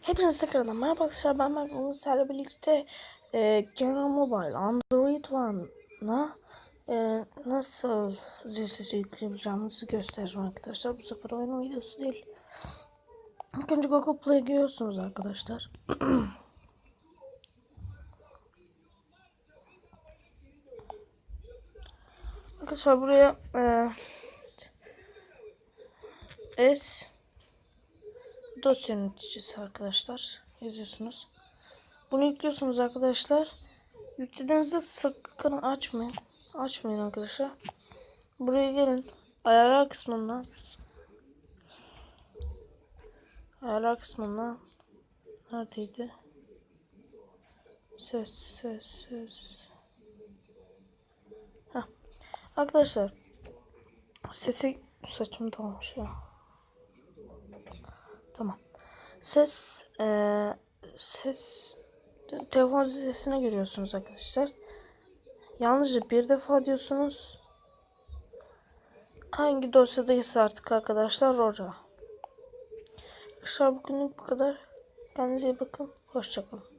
Hepinize tekrardan merhaba arkadaşlar, ben Mert. Bugün sizlerle birlikte General Mobile Android One'a nasıl zil sesi yükleyebileceğimizi göstereceğim arkadaşlar. Bu sefer oyun videosu değil. İlk önce Google Play'e giriyorsunuz arkadaşlar. Arkadaşlar buraya S dosya yöneticisi arkadaşlar yazıyorsunuz. Bunu yüklüyorsunuz arkadaşlar. Yüklediğinizde sakın açmayın. Açmayın arkadaşlar. Buraya gelin. Ayarlar kısmından neredeydi? Ses. Heh. Arkadaşlar sesi saçım dağılmış ya. Tamam. Ses telefon sesine giriyorsunuz arkadaşlar. Yalnızca bir defa diyorsunuz. Hangi dosyadaysa artık arkadaşlar orada. Arkadaşlar bugünlük bu kadar. Kendinize iyi bakın. Hoşça kalın.